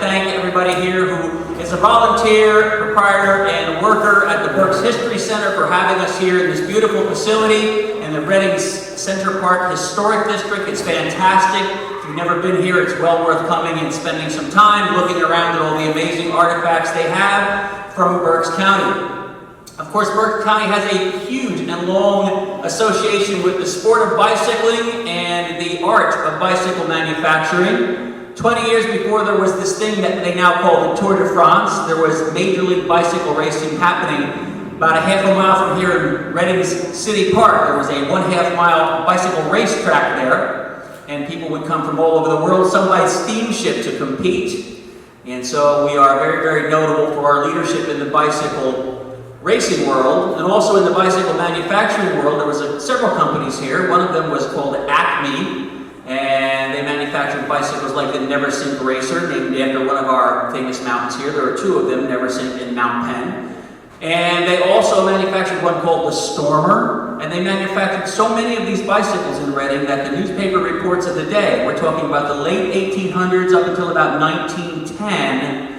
thank everybody here who is a volunteer, proprietor, and worker at the Berks History Center for having us here in this beautiful facility in the Reading Center Park Historic District. It's fantastic. If you've never been here, it's well worth coming and spending some time looking around at all the amazing artifacts they have from Berks County. Of course, Berks County has a huge and long association with the sport of bicycling and the art of bicycle manufacturing. 20 years before there was this thing that they now call the Tour de France, there was Major League Bicycle racing happening about a half a mile from here in Reading City Park. There was a 1/2 mile bicycle racetrack there, and people would come from all over the world, some by steamship, to compete. And so we are very, very notable for our leadership in the bicycle racing world, and also in the bicycle manufacturing world. There was several companies here. One of them was called Acme, and they manufactured bicycles like the Never Sink Racer, named after one of our famous mountains here. There are two of them, Never Sink and Mount Penn. And they also manufactured one called the Stormer, and they manufactured so many of these bicycles in Reading that the newspaper reports of the day, we're talking about the late 1800s up until about 1910,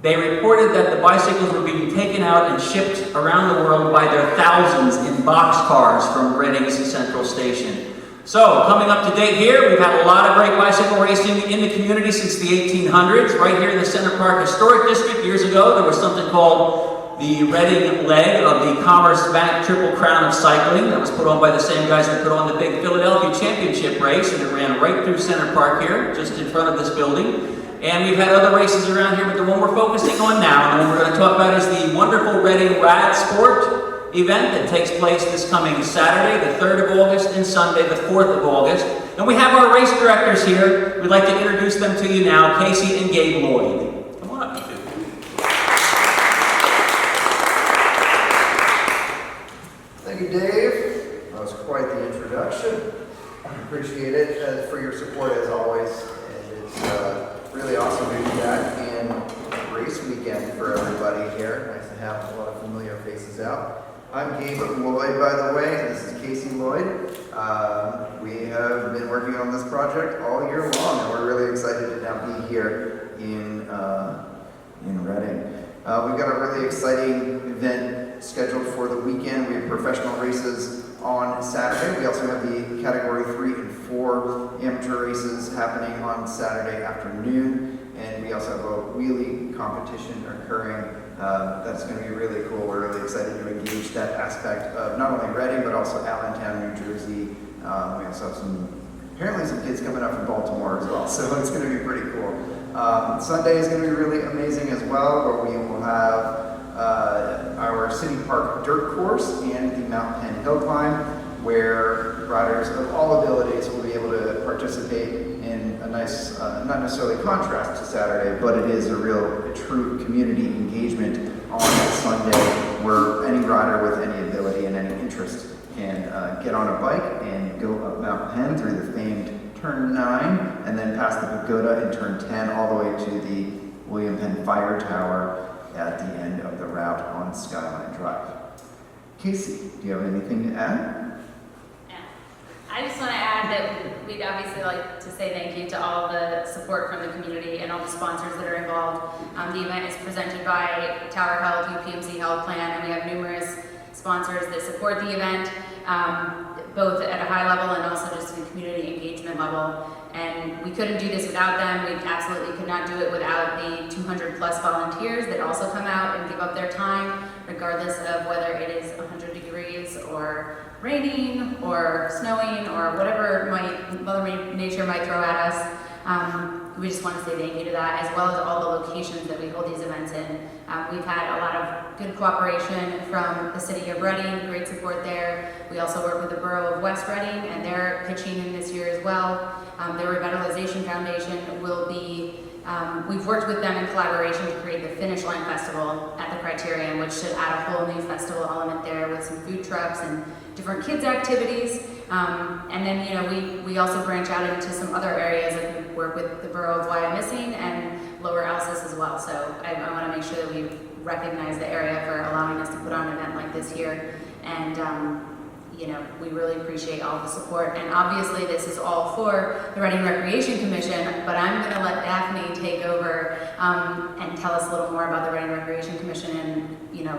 they reported that the bicycles were being taken out and shipped around the world by their thousands in boxcars from Reading's Central Station. So, coming up to date here, we've had a lot of great bicycle racing in the community since the 1800s. Right here in the Center Park Historic District, years ago, there was something called the Reading leg of the Commerce Bank Triple Crown of Cycling. That was put on by the same guys that put on the big Philadelphia Championship race, and it ran right through Center Park here, just in front of this building. And we've had other races around here, but the one we're focusing on now, and the one we're going to talk about, is the wonderful Reading Radsport event that takes place this coming Saturday, the 3rd of August, and Sunday, the 4th of August. And we have our race directors here. We'd like to introduce them to you now, Casey and Gabe Lloyd. Come on up, you two. Thank you, Dave. That was quite the introduction. Appreciate it for your support as always. And it's really awesome to do that in race weekend for everybody here. Nice to have a lot of familiar faces out. I'm Gabe Lloyd, by the way, and this is Casey Lloyd. We have been working on this project all year long, and we're really excited to now be here in Reading. We've got a really exciting event scheduled for the weekend. We have professional races on Saturday. We also have the Category 3 and 4 amateur races happening on Saturday afternoon. And we also have a wheelie competition occurring that's going to be really cool. We're really excited to engage that aspect of not only Reading, but also Allentown, New Jersey. We also have apparently some kids coming up from Baltimore as well, so it's going to be pretty cool. Sunday is going to be really amazing as well, where we will have our City Park Dirt Course and the Mount Penn Hill Climb, where riders of all abilities will be able to participate in a nice, not necessarily contrast to Saturday, but it is a true community engagement on that Sunday, where any rider with any ability and any interest can get on a bike and go up Mount Penn through the famed Turn 9, and then past the Pagoda in Turn 10 all the way to the William Penn Fire Tower at the end of the route on Skyline Drive. Casey, do you have anything to add? Yeah. I just want to add that we'd obviously like to say thank you to all the support from the community and all the sponsors that are involved. The event is presented by Tower Health, UPMC Health Plan, and we have numerous sponsors that support the event, both at a high level and also just at the community engagement level. And we couldn't do this without them. We absolutely could not do it without the 200 plus volunteers that also come out and give up their time, regardless of whether it is 100 degrees or raining or snowing or whatever Mother Nature might throw at us. We just want to say thank you to that, as well as all the locations that we hold these events in. We've had a lot of good cooperation from the City of Reading, great support there. We also work with the Borough of West Reading, and they're pitching in this year as well. Their Revitalization Foundation will be, we've worked with them in collaboration to create the Finish Line Festival at the Criterion, which should add a whole new festival element there with some food trucks and different kids activities. And then, we also branch out into some other areas, like we work with the Borough of Wyomissing and Lower Alsace as well. So I want to make sure that we recognize the area for allowing us to put on an event like this here. And you know, we really appreciate all the support. And obviously this is all for the Reading Recreation Commission, but I'm gonna let Daphne take over and tell us a little more about the Reading Recreation Commission and, you know,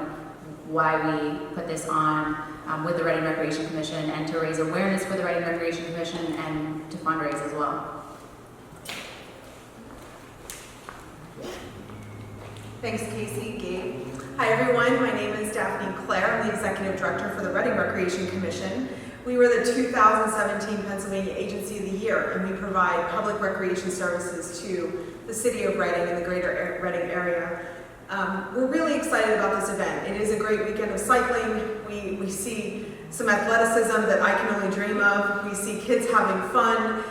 why we put this on with the Reading Recreation Commission and to raise awareness for the Reading Recreation Commission and to fundraise as well. Thanks, Casey. Gabe. Hi, everyone. My name is Daphne Clare. I'm the Executive Director for the Reading Recreation Commission. We were the 2017 Pennsylvania Agency of the Year, and we provide public recreation services to the city of Reading and the greater Reading area. We're really excited about this event. It is a great weekend of cycling. We see some athleticism that I can only dream of. We see kids having fun.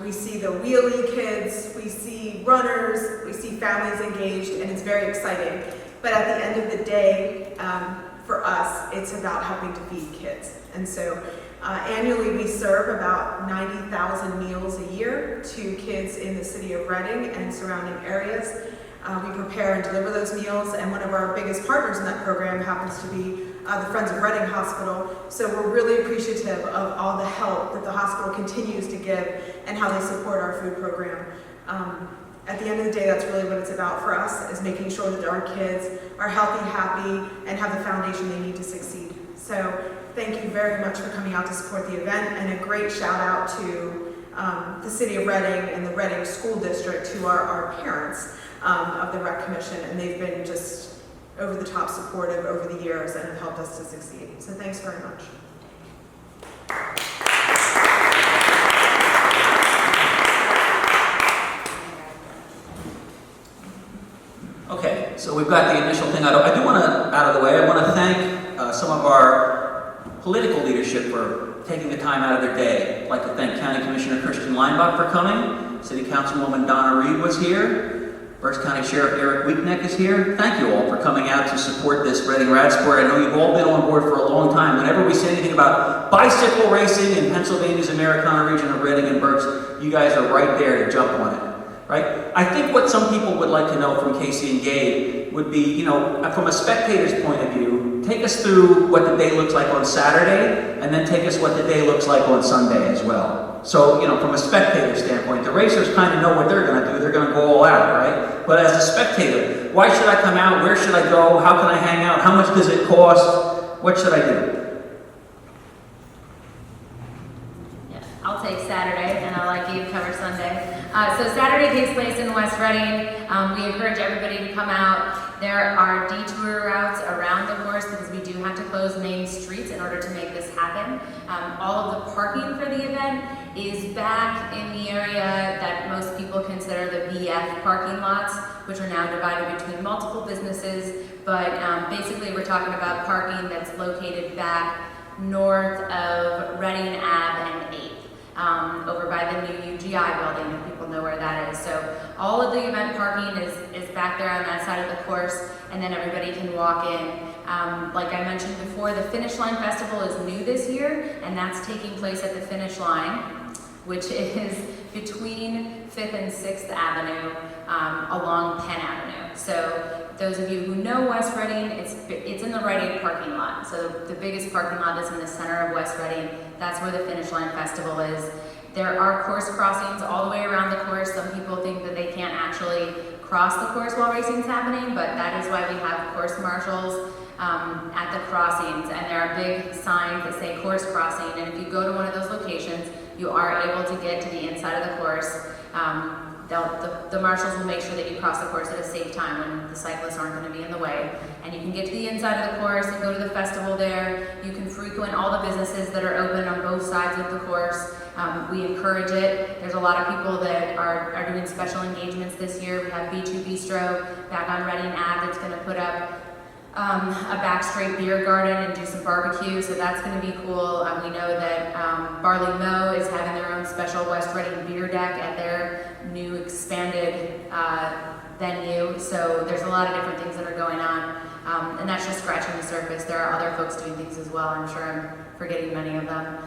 We see the wheelie kids. We see runners. We see families engaged, and it's very exciting. But at the end of the day, for us, it's about helping to feed kids. And so annually we serve about 90,000 meals a year to kids in the city of Reading and surrounding areas. We prepare and deliver those meals, and one of our biggest partners in that program happens to be the Friends of Reading Hospital. So we're really appreciative of all the help that the hospital continues to give and how they support our food program. At the end of the day, that's really what it's about for us, is making sure that our kids are healthy, happy, and have the foundation they need to succeed. So thank you very much for coming out to support the event, and a great shout out to the city of Reading and the Reading School District, who are our parents of the Rec Commission, and they've been just over the top supportive over the years and have helped us to succeed. So thanks very much. Okay, so we've got the initial thing out of the way. I want to thank some of our political leadership for taking the time out of their day. I'd like to thank County Commissioner Christian Leinbach for coming. City Councilwoman Donna Reed was here. Berks County Sheriff Eric Weekneck is here. Thank you all for coming out to support this Reading Radsport. I know you've all been on board for a long time. Whenever we say anything about bicycle racing in Pennsylvania's Americana region of Reading and Berks, you guys are right there to jump on it. Right? I think what some people would like to know from Casey and Gabe would be, you know, from a spectator's point of view, take us through what the day looks like on Saturday, and then take us what the day looks like on Sunday as well. So, you know, from a spectator standpoint, the racers kind of know what they're going to do. They're going to go all out, right? But as a spectator, why should I come out? Where should I go? How can I hang out? How much does it cost? What should I do? Yeah, I'll take Saturday, and I'll let Gabe cover Sunday. So Saturday takes place in West Reading. We encourage everybody to come out. There are detour routes around the course because we do have to close main streets in order to make this happen. All of the parking for the event is back in the area that most people consider the BF parking lots, which are now divided between multiple businesses. But basically we're talking about parking that's located back north of Reading Ave and 8th. Over by the new UGI building, if people know where that is. So all of the event parking is back there on that side of the course, and then everybody can walk in. Like I mentioned before, the Finish Line Festival is new this year, and that's taking place at the Finish Line, which is between 5th and 6th Avenue along Penn Avenue. So those of you who know West Reading, it's in the Rite Aid parking lot. So the biggest parking lot is in the center of West Reading. That's where the Finish Line Festival is. There are course crossings all the way around the course. Some people think that they can't actually cross the course while racing's happening, but that is why we have course marshals at the crossings. And there are big signs that say course crossing. And if you go to one of those locations, you are able to get to the inside of the course. The marshals will make sure that you cross the course at a safe time when the cyclists aren't going to be in the way. And you can get to the inside of the course and go to the festival there. You can frequent all the businesses that are open on both sides of the course. We encourage it. There's a lot of people that are doing special engagements this year. We have B2 Bistro back on Reading Ave that's going to put up a back straight beer garden and do some barbecue, so that's going to be cool. We know that Barley Mow is having their own special West Reading beer deck at their new expanded venue, so there's a lot of different things that are going on, and that's just scratching the surface. There are other folks doing things as well. I'm sure I'm forgetting many of them.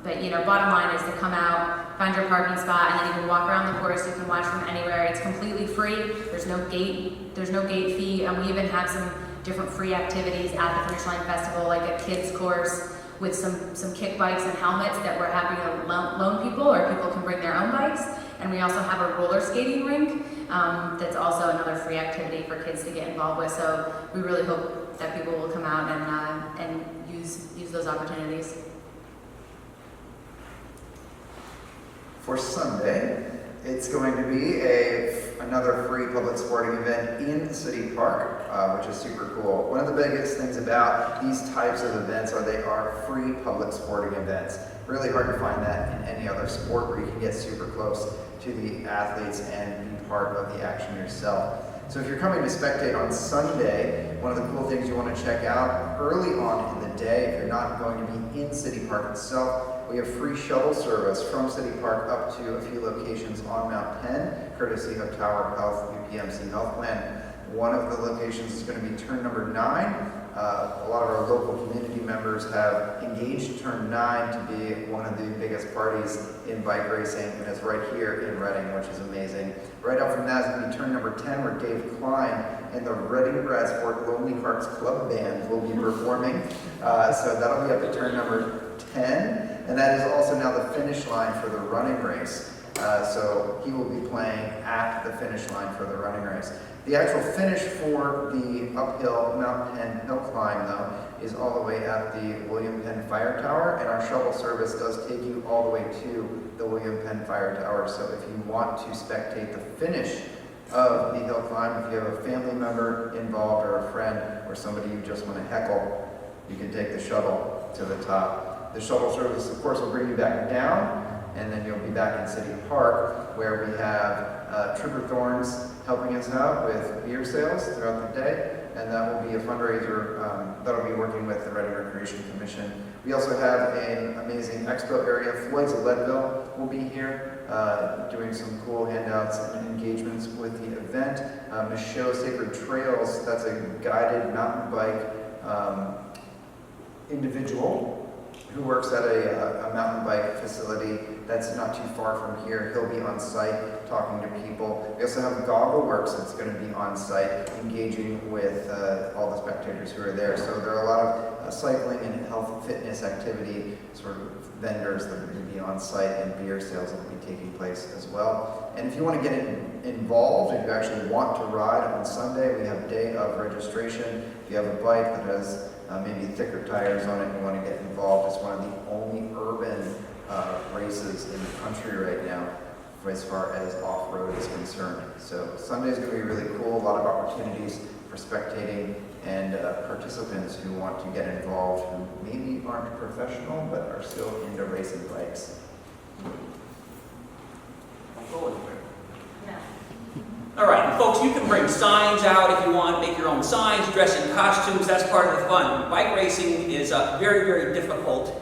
But you know, bottom line is to come out, find your parking spot, and then you can walk around the course. You can watch from anywhere. It's completely free. There's no gate fee, and we even have some different free activities at the Finish Line Festival, like a kids course with some kick bikes and helmets that we're happy to loan people, or people can bring their own bikes. And we also have a roller skating rink that's also another free activity for kids to get involved with. So we really hope that people will come out and use those opportunities. For Sunday, it's going to be another free public sporting event in City Park, which is super cool. One of the biggest things about these types of events are they are free public sporting events. Really hard to find that in any other sport where you can get super close to the athletes and be part of the action yourself. So if you're coming to spectate on Sunday, one of the cool things you want to check out early on in the day, if you're not going to be in City Park itself, we have free shuttle service from City Park up to a few locations on Mount Penn, courtesy of Tower Health UPMC Health Plan. One of the locations is going to be turn number 9. A lot of our local community members have engaged turn 9 to be one of the biggest parties in bike racing, and it's right here in Reading, which is amazing. Right up from that is going to be turn number 10, where Dave Klein and the Reading Radsport Lonely Hearts Club Band will be performing. So that'll be up to turn number 10, and that is also now the finish line for the running race. So he will be playing at the finish line for the running race. The actual finish for the uphill Mount Penn hill climb, though, is all the way at the William Penn Fire Tower, and our shuttle service does take you all the way to the William Penn Fire Tower. So if you want to spectate the finish of the hill climb, if you have a family member involved or a friend or somebody you just want to heckle, you can take the shuttle to the top. The shuttle service, of course, will bring you back down, and then you'll be back in City Park, where we have Trooper Thorns helping us out with beer sales throughout the day, and that will be a fundraiser that'll be working with the Reading Recreation Commission. We also have an amazing expo area. Floyd's of Leadville will be here doing some cool handouts and engagements with the event. Michaud Sacred Trails, that's a guided mountain bike individual who works at a mountain bike facility that's not too far from here. He'll be on site talking to people. We also have Goggle Works that's going to be on site engaging with all the spectators who are there. So there are a lot of cycling and health and fitness activity sort of vendors that are going to be on site, and beer sales that will be taking place as well. And if you want to get involved, if you actually want to ride on Sunday, we have day of registration. If you have a bike that has maybe thicker tires on it and you want to get involved, it's one of the only urban races in the country right now as far as off-road is concerned. So Sunday is going to be really cool, a lot of opportunities for spectating and participants who want to get involved who maybe aren't professional but are still into racing bikes. All right, and folks, you can bring signs out if you want, make your own signs, dress in costumes, that's part of the fun. Bike racing is a very, very difficult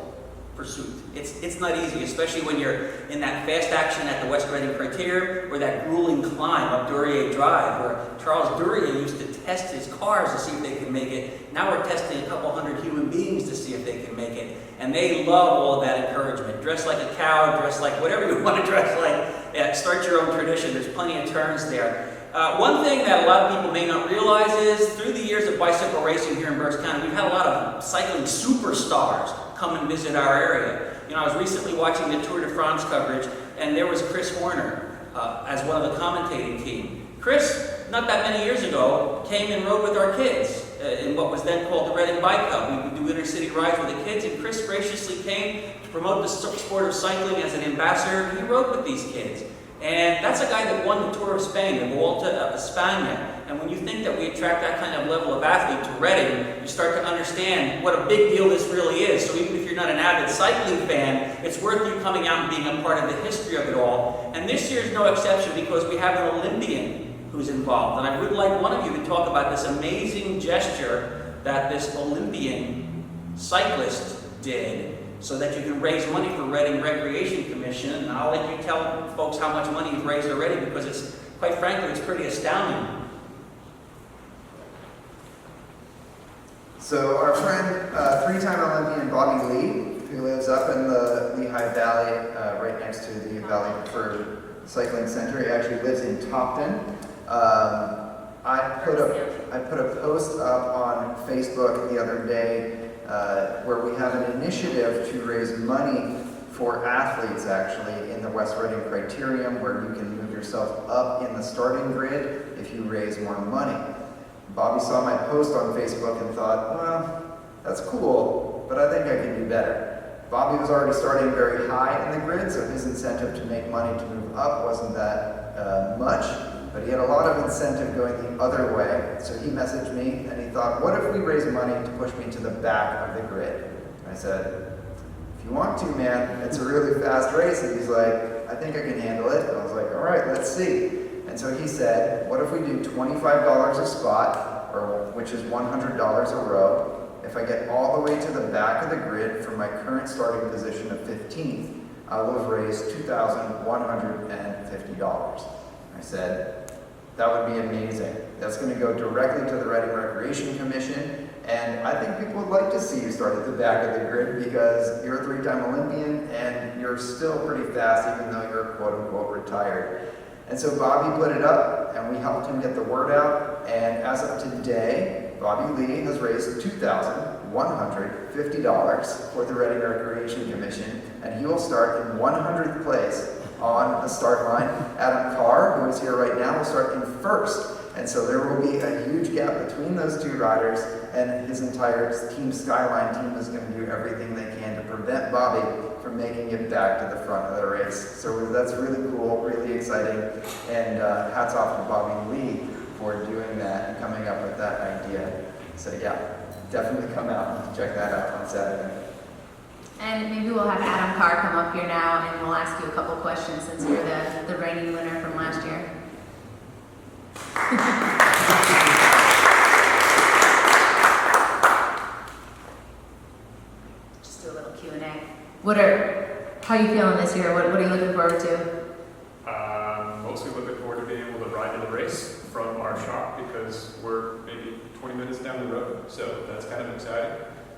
pursuit. It's not easy, especially when you're in that fast action at the West Reading Criterium, or that grueling climb up Duryea Drive, where Charles Duryea used to test his cars to see if they could make it. Now we're testing a couple hundred human beings to see if they can make it. And they love all of that encouragement. Dress like a cow, dress like whatever you want to dress like. Start your own tradition. There's plenty of turns there. One thing that a lot of people may not realize is, through the years of bicycle racing here in Berks County, we've had a lot of cycling superstars come and visit our area. You know, I was recently watching the Tour de France coverage, and there was Chris Horner as one of the commentating team. Chris, not that many years ago, came and rode with our kids in what was then called the Reading Bike Hub. We would do intercity rides with the kids, and Chris graciously came to promote the sport of cycling as an ambassador. He rode with these kids. And that's a guy that won the Tour of Spain, the Vuelta a España. And when you think that we attract that kind of level of athlete to Reading, you start to understand what a big deal this really is. So even if you're not an avid cycling fan, it's worth you coming out and being a part of the history of it all. And this year is no exception, because we have an Olympian who's involved. And I would like one of you to talk about this amazing gesture that this Olympian cyclist did, so that you can raise money for Reading Recreation Commission. And I'll let you tell folks how much money you've raised already, because it's, quite frankly, it's pretty astounding. So our friend, three-time Olympian Bobby Lee, who lives up in the Lehigh Valley, right next to the Valley Preferred Cycling Center. He actually lives in Topton. I put a post up on Facebook the other day where we have an initiative to raise money for athletes actually in the West Reading Criterium, where you can move yourself up in the starting grid if you raise more money. Bobby saw my post on Facebook and thought, well, that's cool, but I think I can do better. Bobby was already starting very high in the grid, so his incentive to make money to move up wasn't that much, but he had a lot of incentive going the other way. So he messaged me and he thought, what if we raise money to push me to the back of the grid? And I said, if you want to, man, it's a really fast race. And he's like, I think I can handle it. And I was like, all right, let's see. And so he said, what if we do $25 a spot, which is $100 a row? If I get all the way to the back of the grid from my current starting position of 15th, I will have raised $2,150. I said, that would be amazing. That's going to go directly to the Reading Recreation Commission, and I think people would like to see you start at the back of the grid because you're a three-time Olympian and you're still pretty fast even though you're quote-unquote retired. And so Bobby put it up, and we helped him get the word out, and as of today, Bobby Lee has raised $2,150 for the Reading Recreation Commission, and he will start in 100th place on the start line. Adam Carr, who is here right now, will start in first. And so there will be a huge gap between those two riders, and his entire Team Skyline team is going to do everything they can to prevent Bobby from making it back to the front of the race. So that's really cool, really exciting, and hats off to Bobby Lee for doing that and coming up with that idea. So yeah, definitely come out and check that out on Saturday. And maybe we'll have Adam Carr come up here now and we'll ask you a couple questions since you're the reigning winner from last year. Just do a little Q&A. How are you feeling this year? What are you looking forward to? Mostly looking forward to being able to ride to the race from our shop because we're maybe 20 minutes down the road, so that's kind of exciting.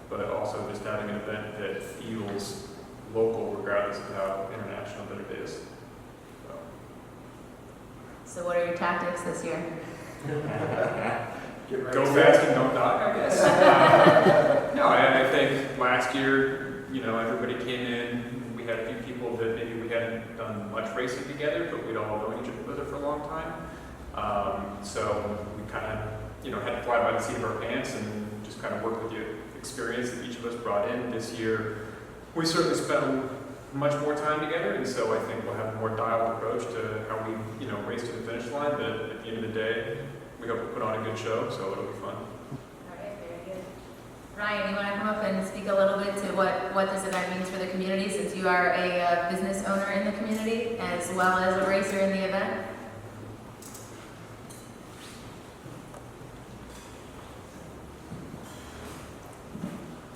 But also just having an event that feels local regardless of how international that it is. So what are your tactics this year? Go fast and don't die, I guess. No, I think last year, everybody came in. We had a few people that maybe we hadn't done much racing together, but we'd all known each other for a long time. So we kind of, had to fly by the seat of our pants and just kind of work with the experience that each of us brought in. This year, we certainly spent much more time together, and so I think we'll have a more dialed approach to how we, race to the finish line. But at the end of the day, we hope to put on a good show, so it'll be fun. All right, very good. Ryan, you want to come up and speak a little bit to what this event means for the community, since you are a business owner in the community as well as a racer in the event?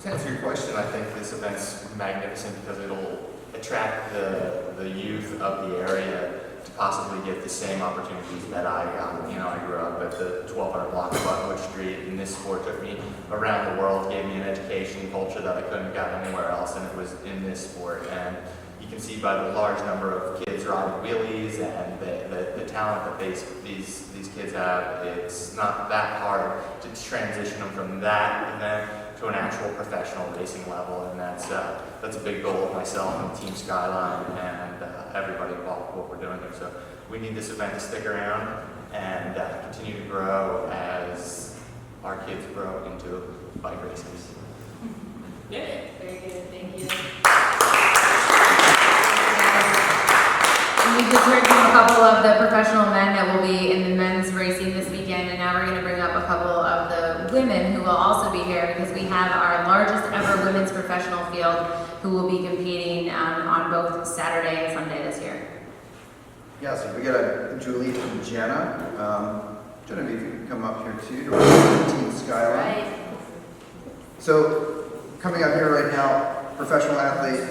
To answer your question, I think this event's magnificent because it'll attract the youth of the area to possibly get the same opportunities that I got. I grew up at the 1200 block of Buckwood Street, and this sport took me around the world, gave me an education culture that I couldn't have gotten anywhere else, and it was in this sport. And you can see by the large number of kids riding wheelies and the talent that these kids have, it's not that hard to transition them from that event to an actual professional racing level, and that's a big goal of myself and Team Skyline and everybody involved with what we're doing here. So we need this event to stick around and continue to grow as our kids grow into bike racers. Yeah. Very good, thank you. We just heard from a couple of the professional men that will be in the men's racing this weekend, and now we're going to bring up a couple of the women who will also be here because we have our largest ever women's professional field who will be competing on both Saturday and Sunday this year. Yeah, so we got Julie and Jenna. Genevieve, you can come up here too to represent Team Skyline. Right. So coming up here right now, professional athlete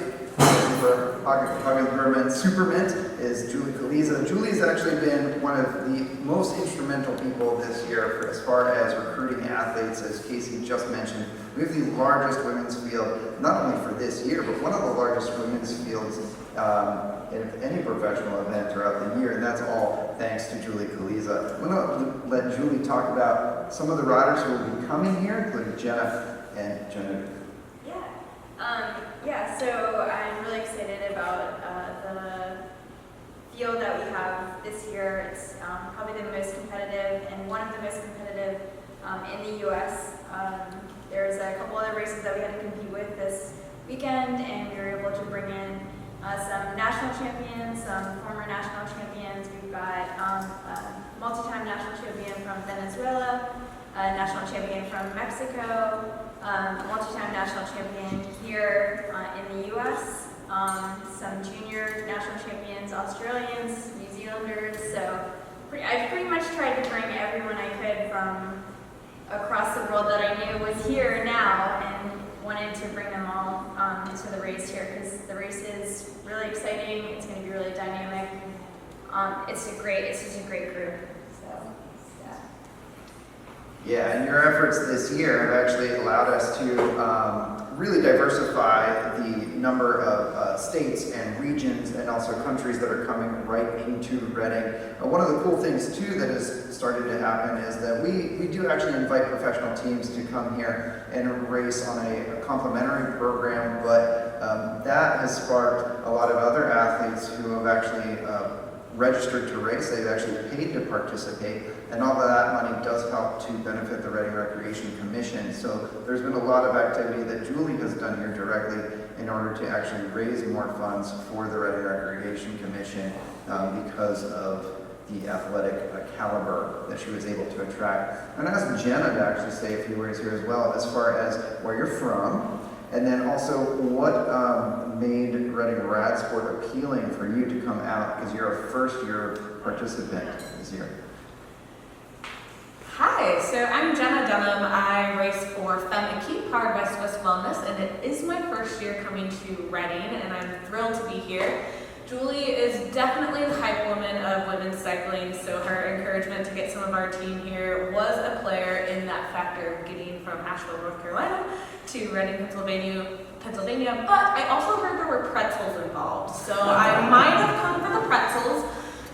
for Hagen Berman Supermint is Julie Kaliza. Julie's actually been one of the most instrumental people this year as far as recruiting athletes, as Casey just mentioned. We have the largest women's field, not only for this year, but one of the largest women's fields in any professional event throughout the year, and that's all thanks to Julie Kaliza. I'm going to let Julie talk about some of the riders who will be coming here, including Jenna and Genevieve. So I'm really excited about the field that we have this year. It's probably the most competitive and one of the most competitive in the U.S. There's a couple other races that we had to compete with this weekend, and we were able to bring in some national champions, some former national champions. We've got a multi-time national champion from Venezuela, a national champion from Mexico, a multi-time national champion here in the U.S., some junior national champions, Australians, New Zealanders. So I pretty much tried to bring everyone I could from across the world that I knew was here now, and wanted to bring them all to the race here, because the race is really exciting. It's going to be really dynamic. It's just a great group. So, yeah. Yeah, and your efforts this year have actually allowed us to really diversify the number of states and regions and also countries that are coming right into Reading. One of the cool things too that has started to happen is that we do actually invite professional teams to come here and race on a complimentary program, but that has sparked a lot of other athletes who have actually registered to race. They've actually paid to participate, and all of that money does help to benefit the Reading Recreation Commission. So there's been a lot of activity that Julie has done here directly in order to actually raise more funds for the Reading Recreation Commission because of the athletic caliber that she was able to attract. I'm going to ask Jenna to actually say a few words here as well, as far as where you're from, and then also what made Reading Radsport appealing for you to come out, because you're a first-year participant this year. Hi, so I'm Jenna Dunham. I race for Femme Equipe Powered by Swiss Wellness, and it is my first year coming to Reading, and I'm thrilled to be here. Julie is definitely the hype woman of women's cycling, so her encouragement to get some of our team here was a player in that factor of getting from Asheville, North Carolina to Reading, Pennsylvania, but I also heard there were pretzels involved, so I might have come for the pretzels,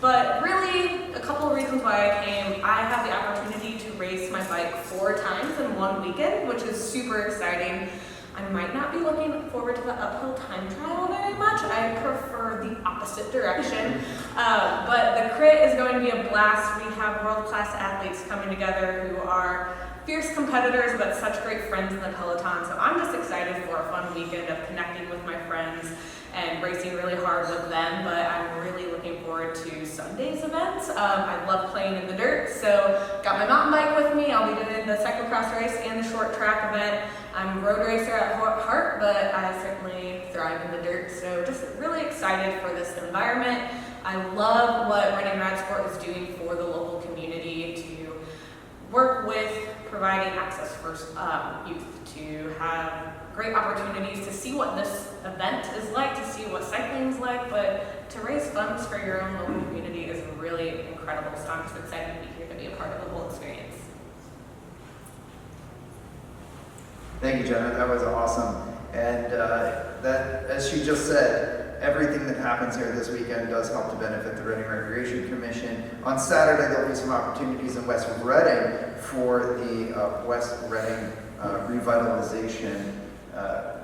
but really a couple of reasons why I came. I have the opportunity to race my bike 4 times in one weekend, which is super exciting. I might not be looking forward to the uphill time trial very much. I prefer the opposite direction. But the crit is going to be a blast. We have world-class athletes coming together who are fierce competitors, but such great friends in the peloton. So I'm just excited for a fun weekend of connecting with my friends and racing really hard with them. But I'm really looking forward to Sunday's event. I love playing in the dirt, so got my mountain bike with me. I'll be doing the cyclocross race and the short track event. I'm a road racer at heart, but I certainly thrive in the dirt. So just really excited for this environment. I love what Reading Radsport is doing for the local community to work with providing access for youth to have great opportunities to see what this event is like, to see what cycling is like, but to raise funds for your own local community is really incredible. So I'm just excited to be here to be a part of the whole experience. Thank you, Jenna. That was awesome. And that, as she just said, everything that happens here this weekend does help to benefit the Reading Recreation Commission. On Saturday, there'll be some opportunities in West Reading for the West Reading Revitalization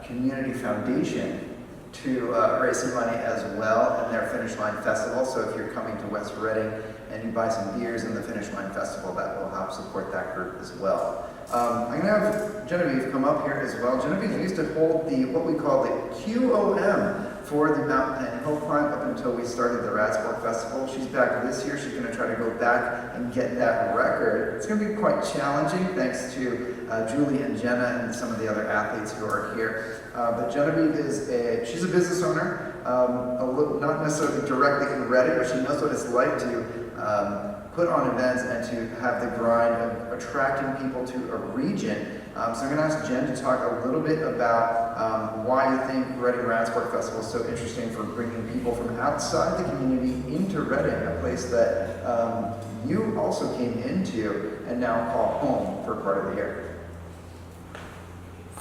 Community Foundation to raise some money as well in their Finish Line Festival. So if you're coming to West Reading and you buy some beers in the Finish Line Festival, that will help support that group as well. I'm going to have Genevieve come up here as well. Genevieve used to hold the what we call the QOM for the mountain and hill climb up until we started the Radsport Festival. She's back this year. She's going to try to go back and get that record. It's going to be quite challenging thanks to Julie and Jenna and some of the other athletes who are here. But Genevieve she's a business owner, not necessarily directly in Reading, but she knows what it's like to put on events and to have the grind of attracting people to a region. So I'm going to ask Jen to talk a little bit about why you think Reading Radsport Festival is so interesting for bringing people from outside the community into Reading, a place that you also came into and now call home for part of the year.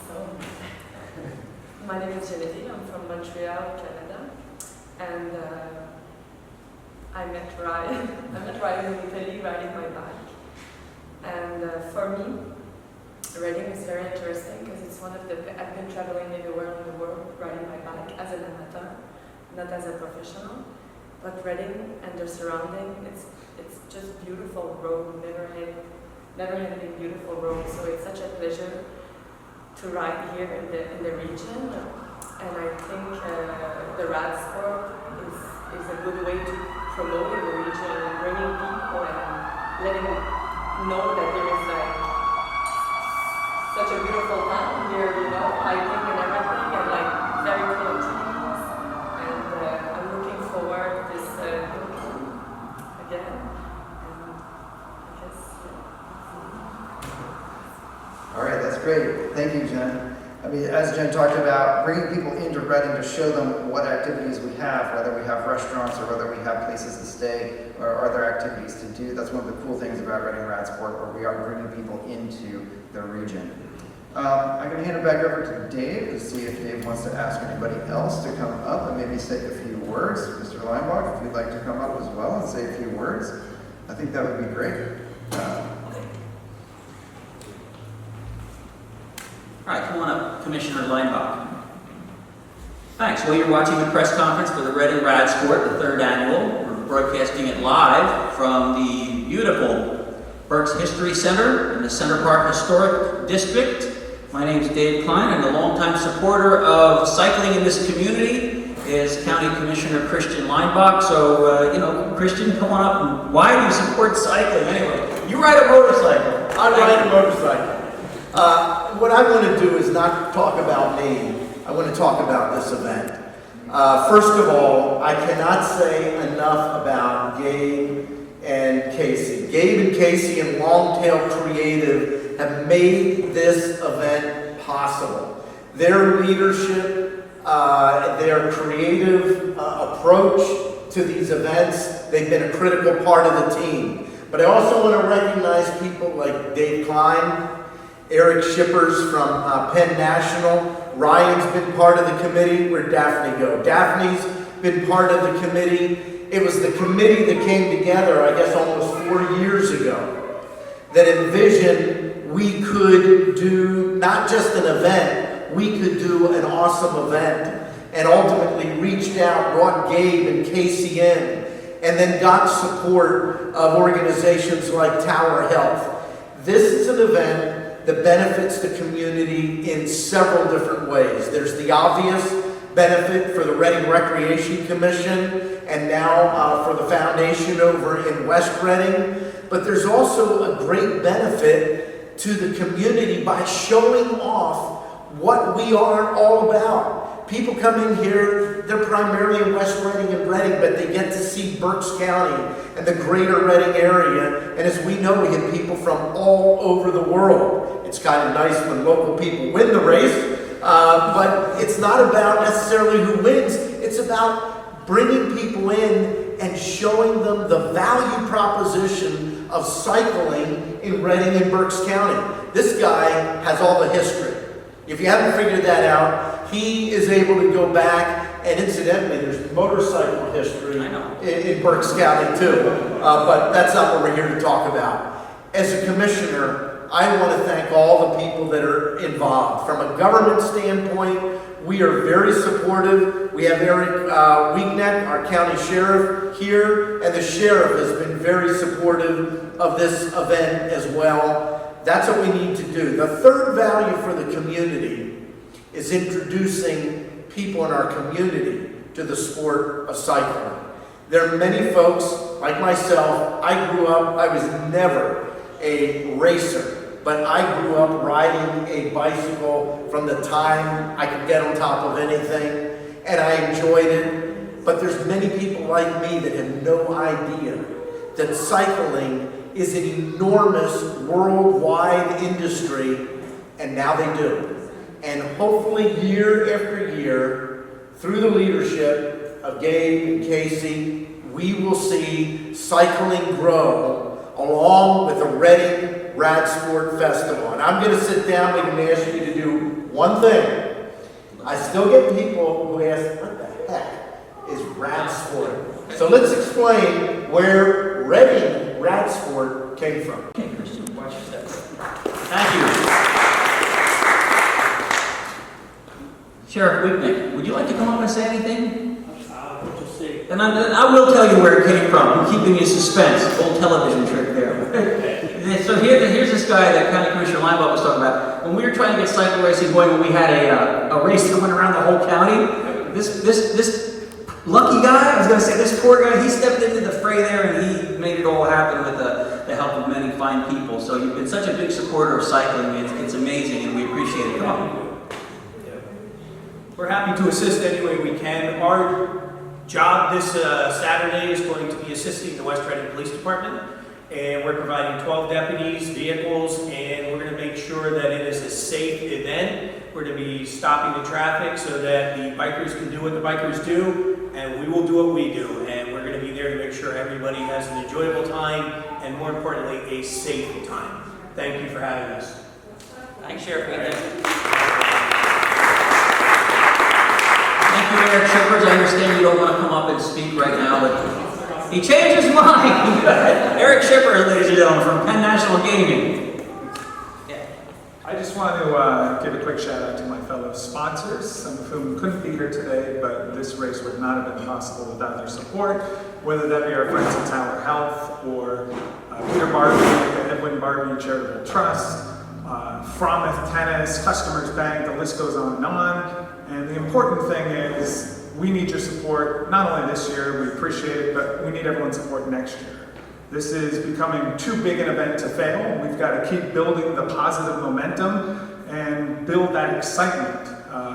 So, my name is Genevieve. I'm from Montreal, Canada. And I met Ryan. I met Ryan in Italy riding my bike. And for me, riding is very interesting because it's one of the, I've been traveling everywhere in the world riding my bike as an amateur, not as a professional. But Reading and the surrounding, it's just beautiful road, never had been beautiful road. So it's such a pleasure to ride here in the region. And I think the Radsport is a good way to promote in the region and bringing people and letting them know that there is like such a beautiful town here, you know, hiking and everything, and like very cool teams. And I'm looking forward to this again. And I guess, All right, that's great. Thank you, Jen. I mean, as Jen talked about, bringing people into Reading to show them what activities we have, whether we have restaurants or whether we have places to stay or other activities to do. That's one of the cool things about Reading Radsport, where we are bringing people into the region. I'm going to hand it back over to Dave to see if Dave wants to ask anybody else to come up and maybe say a few words. Mr. Leinbach, if you'd like to come up as well and say a few words, I think that would be great. All right, come on up, Commissioner Leinbach. Thanks. Well, you're watching the press conference for the Reading Radsport, the 3rd annual. We're broadcasting it live from the beautiful Berks History Center in the Center Park Historic District. My name is Dave Klein. I'm a longtime supporter of cycling in this community is County Commissioner Christian Leinbach. So, Christian, come on up. And why do you support cycling anyway? You ride a motorcycle. I ride a motorcycle. What I want to do is not talk about me. I want to talk about this event. First of all, I cannot say enough about Gabe and Casey. Gabe and Casey and Longtail Creative have made this event possible. Their leadership, their creative approach to these events, they've been a critical part of the team. But I also want to recognize people like Dave Klein, Eric Shippers from Penn National. Ryan's been part of the committee. Where'd Daphne go? Daphne's been part of the committee. It was the committee that came together, I guess, almost 4 years ago that envisioned we could do not just an event, we could do an awesome event, and ultimately reached out, brought Gabe and Casey in, and then got support of organizations like Tower Health. This is an event that benefits the community in several different ways. There's the obvious benefit for the Reading Recreation Commission and now for the foundation over in West Reading, but there's also a great benefit to the community by showing off what we are all about. People come in here, they're primarily in West Reading and Reading, but they get to see Berks County and the greater Reading area. And as we know, we have people from all over the world. It's kind of nice when local people win the race, but it's not about necessarily who wins. It's about bringing people in and showing them the value proposition of cycling in Reading and Berks County. This guy has all the history. If you haven't figured that out, he is able to go back, and incidentally, there's motorcycle history in Berks County too, but that's not what we're here to talk about. As a commissioner, I want to thank all the people that are involved. From a government standpoint, we are very supportive. We have Eric Weekneck, our county sheriff here, and the sheriff has been very supportive of this event as well. That's what we need to do. The third value for the community is introducing people in our community to the sport of cycling. There are many folks, like myself, I grew up, I was never a racer, but I grew up riding a bicycle from the time I could get on top of anything, and I enjoyed it. But there's many people like me that have no idea that cycling is an enormous worldwide industry, and now they do. And hopefully year after year, through the leadership of Gabe and Casey, we will see cycling grow along with the Reading Radsport Festival. And I'm going to sit down and ask you to do one thing. I still get people who ask, what the heck is Radsport. So let's explain where Reading Radsport came from. Okay, Christian, watch your step. Thank you. Sheriff Wicknick, would you like to come up and say anything? And I will tell you where it came from. I'm keeping you in suspense. Old television trick there. So here's this guy that County Commissioner Linebaugh was talking about. When we were trying to get cycle racing going, when we had a race that went around the whole county, this lucky guy, I was going to say this poor guy, he stepped into the fray there and he made it all happen with the help of many fine people. So you've been such a big supporter of cycling. It's amazing and we appreciate it. Come on. We're happy to assist any way we can. Our job this Saturday is going to be assisting the West Reading Police Department, and we're providing 12 deputies, vehicles, and we're going to make sure that it is a safe event. We're going to be stopping the traffic so that the bikers can do what the bikers do, and we will do what we do. And we're going to be there to make sure everybody has an enjoyable time, and more importantly, a safe time. Thank you for having us. Thanks, Sheriff Wicknick. Thank you, Eric Shippers. I understand you don't want to come up and speak right now, but he changed his mind. Eric Shipper, ladies and gentlemen, from Penn National Gaming. I just want to give a quick shout out to my fellow sponsors, some of whom couldn't be here today, but this race would not have been possible without their support, whether that be our friends at Tower Health or Peter Barbie, Edwin Barbie Charitable Trust, Frommouth Tennis, Customers Bank, the list goes on and on. And the important thing is we need your support, not only this year, we appreciate it, but we need everyone's support next year. This is becoming too big an event to fail. We've got to keep building the positive momentum and build that excitement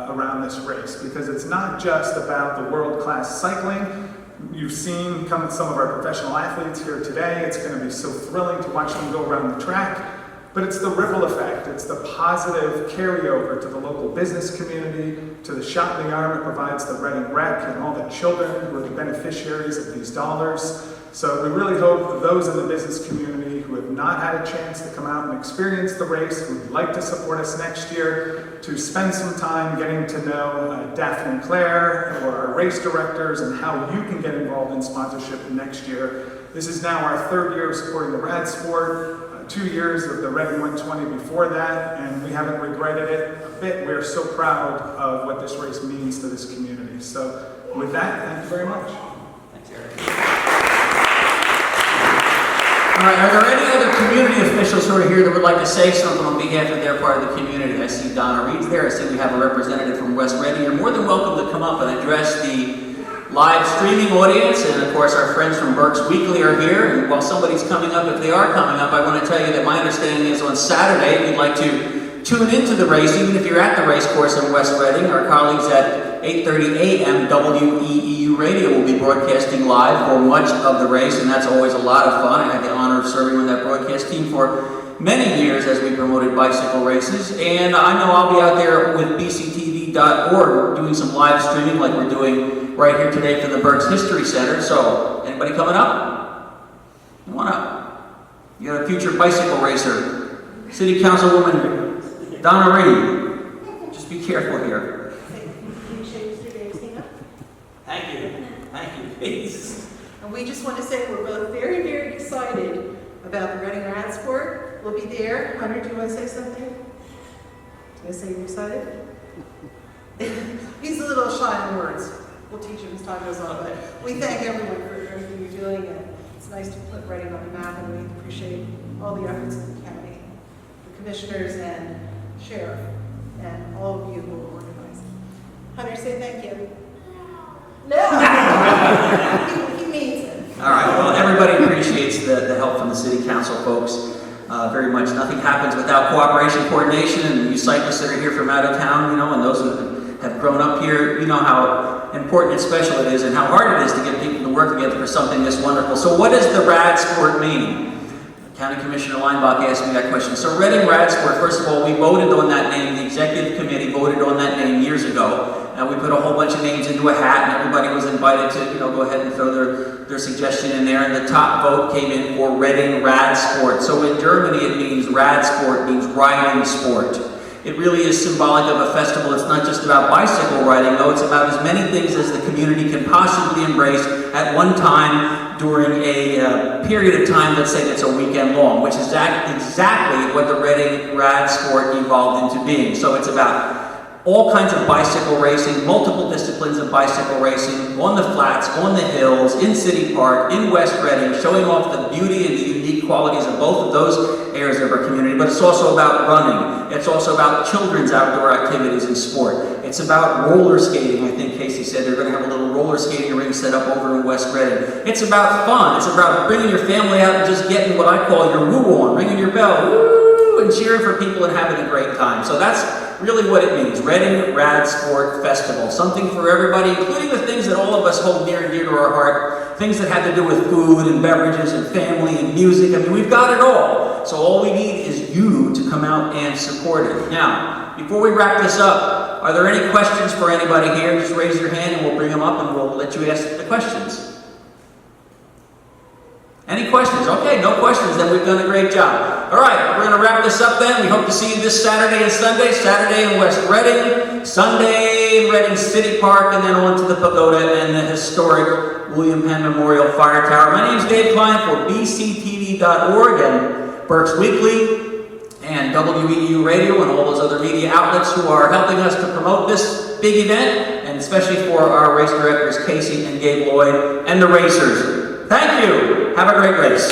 around this race, because it's not just about the world-class cycling. You've seen some of our professional athletes here today. It's going to be so thrilling to watch them go around the track. But it's the ripple effect, it's the positive carryover to the local business community, to the shot in the arm it provides the Reading Rec and all the children who are the beneficiaries of these dollars. So we really hope that those in the business community who have not had a chance to come out and experience the race, who would like to support us next year, to spend some time getting to know Daphne and Claire or our race directors and how you can get involved in sponsorship next year. This is now our third year of supporting the Radsport. 2 years of the Reading 120 before that, and we haven't regretted it a bit. We're so proud of what this race means to this community. So with that, thank you very much. Thanks, Eric. All right, are there any other community officials who are here that would like to say something on behalf of their part of the community? I see Donna Reed's there. I see we have a representative from West Reading. You're more than welcome to come up and address the live streaming audience, and of course our friends from Berks Weekly are here. And while somebody's coming up, if they are coming up, I want to tell you that my understanding is on Saturday, if you'd like to tune into the race, even if you're at the race course in West Reading, our colleagues at 8:30 a.m. WEEU Radio will be broadcasting live for much of the race, and that's always a lot of fun. I had the honor of serving on that broadcast team for many years as we promoted bicycle races, and I know I'll be out there with bctv.org doing some live streaming like we're doing right here today from the Berks History Center. So, anybody coming up? Come on up. You got a future bicycle racer, City Councilwoman Donna Reed. Just be careful here. Thank you. Thank you. Please. And we just want to say we're both very, very excited about the Reading Radsport. We'll be there. Hunter, do you want to say something? Do you want to say you're excited? He's a little shy in words. We'll teach him as time goes on, but we thank everyone for everything you're doing, and it's nice to put Reading on the map, and we appreciate all the efforts of the county, the commissioners and sheriff, and all of you who are organizing. Hunter, say thank you. No! he means it. All right, well, everybody appreciates the help from the city council folks very much. Nothing happens without cooperation, coordination, and you cyclists that are here from out of town, and those who have grown up here, you know how important and special it is and how hard it is to get people to work together for something this wonderful. So what does the Radsport mean? County Commissioner Leinbach asked me that question. So Reading Radsport, first of all, we voted on that name. The executive committee voted on that name years ago. And we put a whole bunch of names into a hat, and everybody was invited to, go ahead and throw their suggestion in there. And the top vote came in for Reading Radsport. So in Germany, it means Radsport, means riding sport. it really is symbolic of a festival. It's not just about bicycle riding, though. It's about as many things as the community can possibly embrace at one time during a period of time, let's say that's a weekend long, which is exactly what the Reading Radsport evolved into being. So it's about all kinds of bicycle racing, multiple disciplines of bicycle racing, on the flats, on the hills, in City Park, in West Reading, showing off the beauty and the unique qualities of both of those areas of our community. But it's also about running. It's also about children's outdoor activities and sport. It's about roller skating. I think Casey said they're going to have a little roller skating ring set up over in West Reading. It's about fun. It's about bringing your family out and just getting what I call your woo on, ringing your bell, woo, and cheering for people and having a great time. So that's really what it means. Reading Radsport Festival. Something for everybody, including the things that all of us hold near and dear to our heart. Things that have to do with food and beverages and family and music. I mean, we've got it all. So all we need is you to come out and support it. Now, before we wrap this up, are there any questions for anybody here? Just raise your hand and we'll bring them up and we'll let you ask the questions. Any questions? Okay, no questions, then we've done a great job. All right, we're going to wrap this up then. We hope to see you this Saturday and Sunday. Saturday in West Reading, Sunday in Reading City Park, and then on to the pagoda and the historic William Penn Memorial Fire Tower. My name is Dave Klein for bctv.org and Berks Weekly and WEU Radio and all those other media outlets who are helping us to promote this big event, and especially for our race directors, Casey and Gabe Lloyd, and the racers. Thank you. Have a great race.